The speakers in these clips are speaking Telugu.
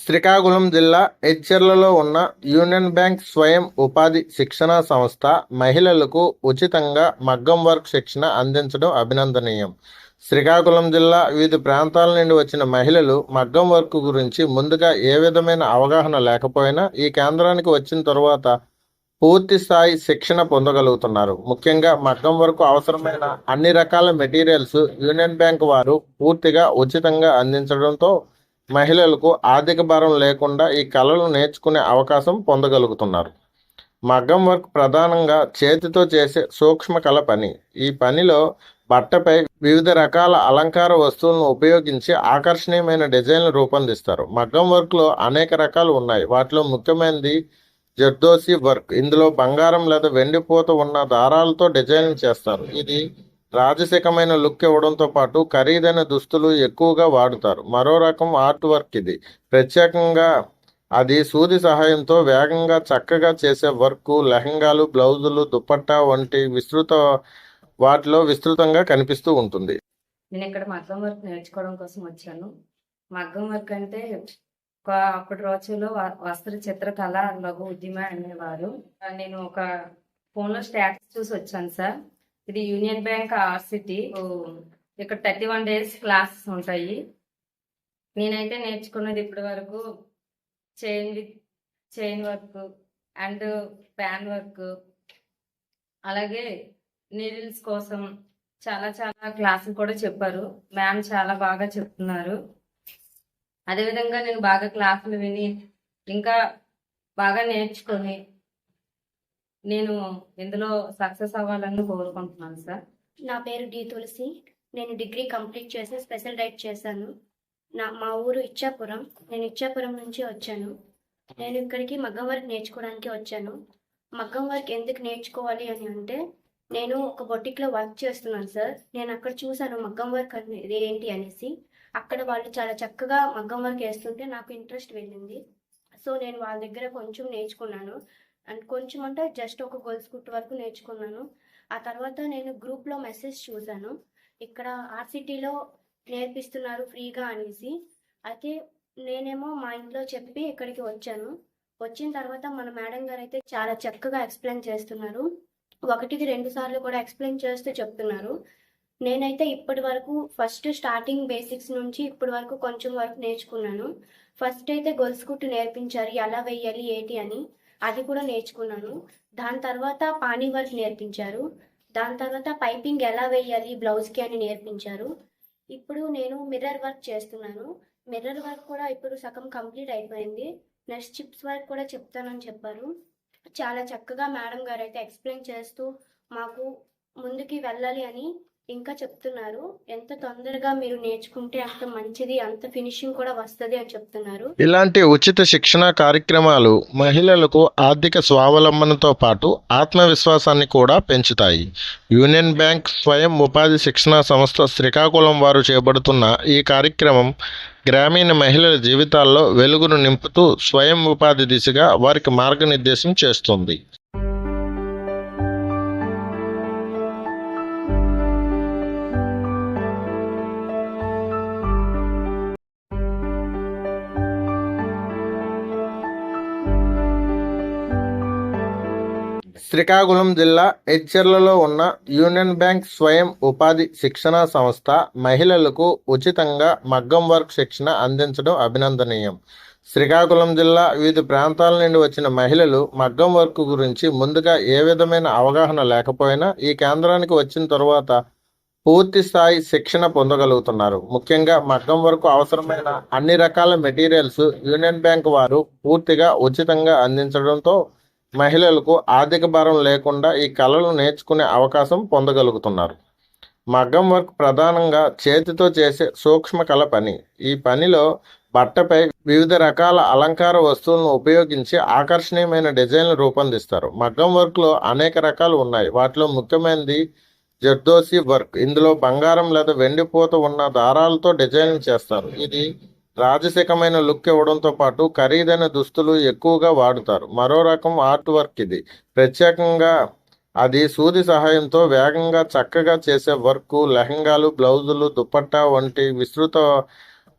శ్రీకాకుళం జిల్లా ఎచ్చెర్లలో ఉన్న యూనియన్ బ్యాంక్ స్వయం ఉపాధి శిక్షణా సంస్థ మహిళలకు ఉచితంగా మగ్గం వర్క్ శిక్షణ అందించడం అభినందనీయం. శ్రీకాకుళం జిల్లా వివిధ ప్రాంతాల నుండి వచ్చిన మహిళలు మగ్గం వర్క్ గురించి ముందుగా ఏ విధమైన అవగాహన లేకపోయినా ఈ కేంద్రానికి వచ్చిన తరువాత పూర్తి స్థాయి శిక్షణ పొందగలుగుతున్నారు. ముఖ్యంగా మగ్గం వర్క్ అవసరమైన అన్ని రకాల మెటీరియల్స్ యూనియన్ బ్యాంక్ వారు పూర్తిగా ఉచితంగా అందించడంతో మహిళలకు ఆర్థిక భారం లేకుండా ఈ కళలు నేర్చుకునే అవకాశం పొందగలుగుతున్నారు. మగ్గం వర్క్ ప్రధానంగా చేతితో చేసే సూక్ష్మ కళ పని. ఈ పనిలో బట్టపై వివిధ రకాల అలంకార వస్తువులను ఉపయోగించి ఆకర్షణీయమైన డిజైన్లు రూపొందిస్తారు. మగ్గం వర్క్లో అనేక రకాలు ఉన్నాయి. వాటిలో ముఖ్యమైనది జర్దోసి వర్క్. ఇందులో బంగారం లేదా వెండి పూత ఉన్న దారాలతో డిజైన్ చేస్తారు. ఇది రాజసికమైన లుక్ ఇవ్వడంతో పాటు ఖరీదైన దుస్తులు ఎక్కువగా వాడుతారు. మరో రకం ఆర్ట్ వర్క్ ఇది. ప్రత్యేకంగా అది సూది సహాయంతో వేగంగా చక్కగా చేసే వర్క్ లెహంగాలు, బ్లౌజులు, దుపట్టా వంటి వాటిలో విస్తృతంగా కనిపిస్తూ ఉంటుంది. నేను ఇక్కడ మగ్గం వర్క్ నేర్చుకోవడం కోసం వచ్చాను. మగ్గం వర్క్ అంటే అప్పటి రోజుల్లో వస్త్ర చిత్రకళ లఘు ఉద్యమ అనేవారు. నేను ఒక ఫోన్లో స్టాటస్ చూసి వచ్చాను సార్. ఇది యూనియన్ బ్యాంక్ ఆర్సిటీ. ఇక్కడ 31 days క్లాసెస్ ఉంటాయి. నేనైతే నేర్చుకున్నది ఇప్పటి వరకు chain work and pan work, అలాగే నీడిల్స్ కోసం చాలా క్లాసులు కూడా చెప్పారు. మ్యామ్ చాలా బాగా చెప్తున్నారు. అదేవిధంగా నేను బాగా క్లాసులు విని ఇంకా బాగా నేర్చుకొని నేను ఇందులో సక్సెస్ అవ్వాలని కోరుకుంటున్నాను సార్. నా పేరు డి తులసి. నేను డిగ్రీ కంప్లీట్ చేసి స్పెషల్ డైట్ చేశాను. మా ఊరు ఇచ్చాపురం. నేను ఇచ్చాపురం నుంచి వచ్చాను. నేను ఇక్కడికి మగ్గం వర్క్ నేర్చుకోవడానికి వచ్చాను. మగ్గం వర్క్ ఎందుకు నేర్చుకోవాలి అని అంటే, నేను ఒక బొటిక్లో వర్క్ చేస్తున్నాను సార్. నేను అక్కడ చూశాను మగ్గం వర్క్ అనేది ఏంటి అనేసి. అక్కడ వాళ్ళు చాలా చక్కగా మగ్గం వర్క్ వేస్తుంటే నాకు ఇంట్రెస్ట్ వెళ్ళింది. సో నేను వాళ్ళ దగ్గర కొంచెం నేర్చుకున్నాను. అండ్ కొంచెం అంటే జస్ట్ ఒక గొలుసు కుట్టు వరకు నేర్చుకున్నాను. ఆ తర్వాత నేను గ్రూప్లో మెసేజ్ చూశాను, ఇక్కడ ఆర్సిటీలో నేర్పిస్తున్నారు ఫ్రీగా అనేసి. అయితే నేనేమో మా ఇంట్లో చెప్పి ఇక్కడికి వచ్చాను. వచ్చిన తర్వాత మన మేడం గారు అయితే చాలా చక్కగా ఎక్స్ప్లెయిన్ చేస్తున్నారు. 1-2 సార్లు కూడా ఎక్స్ప్లెయిన్ చేస్తూ చెప్తున్నారు. నేనైతే ఇప్పటి వరకు ఫస్ట్ స్టార్టింగ్ బేసిక్స్ నుంచి ఇప్పటి వరకు కొంచెం వరకు నేర్చుకున్నాను. ఫస్ట్ అయితే గొలుసు కుట్టు నేర్పించారు, ఎలా వేయాలి ఏంటి అని, అది కూడా నేర్చుకున్నాను. దాని తర్వాత పానీ వర్క్ నేర్పించారు. దాని తర్వాత పైపింగ్ ఎలా వేయాలి బ్లౌజ్కి అని నేర్పించారు. ఇప్పుడు నేను మిర్రర్ వర్క్ చేస్తున్నాను. మిర్రర్ వర్క్ కూడా ఇప్పుడు సగం కంప్లీట్ అయిపోయింది. నెక్స్ట్ చిప్స్ వర్క్ కూడా చెప్తానని చెప్పారు. చాలా చక్కగా మేడం గారు అయితే ఎక్స్ప్లెయిన్ చేస్తూ మాకు ముందుకి వెళ్ళాలి అని ఇంకా చెప్తున్నారు. ఎంత తొందరగా మీరు నేర్చుకుంటే అంత మంచిది, అంత ఫినిషింగ్ కూడా వస్తుంది అని చెప్తున్నారు. ఇలాంటి ఉచిత శిక్షణ కార్యక్రమాలు మహిళలకు ఆర్థిక స్వావలంబనతో పాటు ఆత్మవిశ్వాసాన్ని కూడా పెంచుతాయి. యూనియన్ బ్యాంక్ స్వయం ఉపాధి శిక్షణా సంస్థ శ్రీకాకుళం వారు చేపడుతున్న ఈ కార్యక్రమం గ్రామీణ మహిళల జీవితాల్లో వెలుగును నింపుతూ స్వయం ఉపాధి దిశగా వారికి మార్గనిర్దేశం చేస్తుంది. శ్రీకాకుళం జిల్లా ఎచ్చెర్లలో ఉన్న యూనియన్ బ్యాంక్ స్వయం ఉపాధి శిక్షణా సంస్థ మహిళలకు ఉచితంగా మగ్గం వర్క్ శిక్షణ అందించడం అభినందనీయం. శ్రీకాకుళం జిల్లా వివిధ ప్రాంతాల నుండి వచ్చిన మహిళలు మగ్గం వర్క్ గురించి ముందుగా ఏ విధమైన అవగాహన లేకపోయినా ఈ కేంద్రానికి వచ్చిన తరువాత పూర్తి స్థాయి శిక్షణ పొందగలుగుతున్నారు. ముఖ్యంగా మగ్గం వర్క్ అవసరమైన అన్ని రకాల మెటీరియల్స్ యూనియన్ బ్యాంక్ వారు పూర్తిగా ఉచితంగా అందించడంతో మహిళలకు ఆర్థిక భారం లేకుండా ఈ కళలు నేర్చుకునే అవకాశం పొందగలుగుతున్నారు. మగ్గం వర్క్ ప్రధానంగా చేతితో చేసే సూక్ష్మ కళ పని. ఈ పనిలో బట్టపై వివిధ రకాల అలంకార వస్తువులను ఉపయోగించి ఆకర్షణీయమైన డిజైన్లు రూపొందిస్తారు. మగ్గం వర్క్లో అనేక రకాలు ఉన్నాయి. వాటిలో ముఖ్యమైనది జర్దోసి వర్క్. ఇందులో బంగారం లేదా వెండి పూత ఉన్న దారాలతో డిజైన్ చేస్తారు. ఇది రాజసికమైన లుక్ ఇవ్వడంతో పాటు ఖరీదైన దుస్తులు ఎక్కువగా వాడుతారు. మరో రకం ఆర్ట్ వర్క్ ఇది. ప్రత్యేకంగా అది సూది సహాయంతో వేగంగా చక్కగా చేసే వర్క్ లెహంగాలు, బ్లౌజులు, దుపట్టా వంటి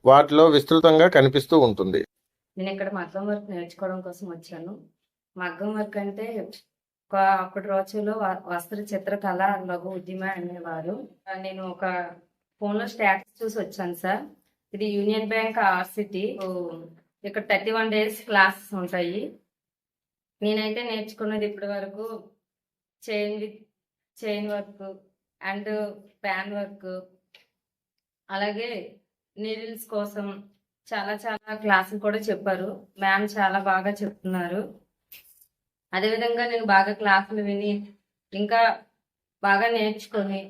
వాటిలో విస్తృతంగా కనిపిస్తూ ఉంటుంది. నేను ఇక్కడ మగ్గం వర్క్ నేర్చుకోవడం కోసం వచ్చాను. మగ్గం వర్క్ అంటే అప్పటి రోజుల్లో వస్త్ర చిత్రకళ లఘు ఉద్యమ అనేవారు. నేను ఒక ఫోన్లో స్టేటస్ చూసి వచ్చాను సార్. ఇది యూనియన్ బ్యాంక్ ఆర్సిటీ. ఇక్కడ 31 days క్లాసెస్ ఉంటాయి. నేనైతే నేర్చుకున్నది ఇప్పటి వరకు chain work and pan work, అలాగే నీడిల్స్ కోసం చాలా చాలా క్లాసులు కూడా చెప్పారు. మ్యామ్ చాలా బాగా చెప్తున్నారు. అదేవిధంగా నేను బాగా క్లాసులు విని ఇంకా బాగా నేర్చుకొని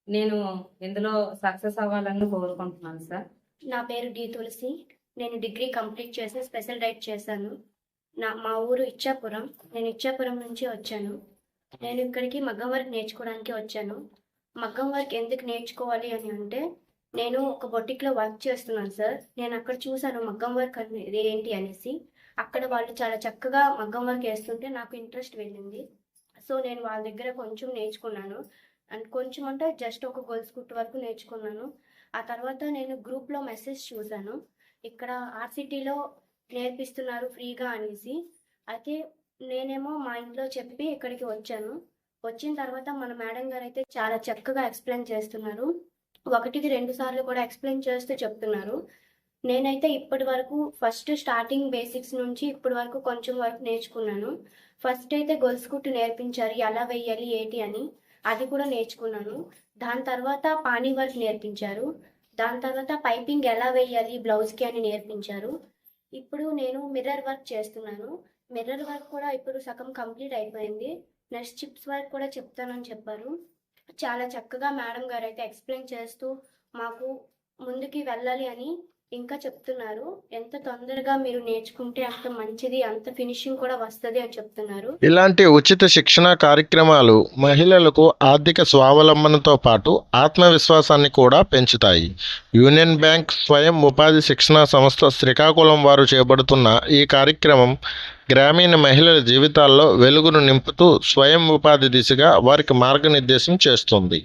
నేను ఇందులో సక్సెస్ అవ్వాలని కోరుకుంటున్నాను సార్. నా పేరు డి తులసి. నేను డిగ్రీ కంప్లీట్ చేసి స్పెషల్ డైట్ చేశాను. మా ఊరు ఇచ్చాపురం. నేను ఇచ్చాపురం నుంచి వచ్చాను. నేను ఇక్కడికి మగ్గం వర్క్ నేర్చుకోవడానికి వచ్చాను. మగ్గం వర్క్ ఎందుకు నేర్చుకోవాలి అని అంటే, నేను ఒక బొటిక్లో వర్క్ చేస్తున్నాను సార్. నేను అక్కడ చూశాను మగ్గం వర్క్ అనేది ఏంటి అనేసి. అక్కడ వాళ్ళు చాలా చక్కగా మగ్గం వర్క్ వేస్తుంటే నాకు ఇంట్రెస్ట్ వెళ్ళింది. సో నేను వాళ్ళ దగ్గర కొంచెం నేర్చుకున్నాను. అండ్ కొంచెం అంటే జస్ట్ ఒక గొలుసు కుట్టు వరకు నేర్చుకున్నాను. ఆ తర్వాత నేను గ్రూప్లో మెసేజ్ చూశాను, ఇక్కడ ఆర్సిటీలో నేర్పిస్తున్నారు ఫ్రీగా అనేసి. అయితే నేనేమో మా ఇంట్లో చెప్పి ఇక్కడికి వచ్చాను. వచ్చిన తర్వాత మన మేడం గారు అయితే చాలా చక్కగా ఎక్స్ప్లెయిన్ చేస్తున్నారు. 1-2 సార్లు కూడా ఎక్స్ప్లెయిన్ చేస్తూ చెప్తున్నారు. నేనైతే ఇప్పటి వరకు ఫస్ట్ స్టార్టింగ్ బేసిక్స్ నుంచి ఇప్పటి వరకు కొంచెం వరకు నేర్చుకున్నాను. ఫస్ట్ అయితే గొలుసు కుట్టు నేర్పించారు, ఎలా వేయాలి ఏంటి అని, అది కూడా నేర్చుకున్నాను. దాని తర్వాత పానీ వర్క్ నేర్పించారు. దాని తర్వాత పైపింగ్ ఎలా వేయాలి బ్లౌజ్కి అని నేర్పించారు. ఇప్పుడు నేను మిర్రర్ వర్క్ చేస్తున్నాను. మిర్రర్ వర్క్ కూడా ఇప్పుడు సగం కంప్లీట్ అయిపోయింది. నెక్స్ట్ చిప్స్ వర్క్ కూడా చెప్తానని చెప్పారు. చాలా చక్కగా మేడం గారు అయితే ఎక్స్ప్లెయిన్ చేస్తూ మాకు ముందుకి వెళ్ళాలి అని ఇంకా చెప్తున్నారు. ఎంత తొందరగా మీరు నేర్చుకుంటే అంత మంచిది, అంత ఫినిషింగ్ కూడా వస్తుంది అని చెప్తున్నారు. ఇలాంటి ఉచిత శిక్షణ కార్యక్రమాలు మహిళలకు ఆర్థిక స్వావలంబనతో పాటు ఆత్మవిశ్వాసాన్ని కూడా పెంచుతాయి. యూనియన్ బ్యాంక్ స్వయం ఉపాధి శిక్షణా సంస్థ శ్రీకాకుళం వారు చేపడుతున్న ఈ కార్యక్రమం గ్రామీణ మహిళల జీవితాల్లో వెలుగును నింపుతూ స్వయం ఉపాధి దిశగా వారికి మార్గనిర్దేశం చేస్తుంది.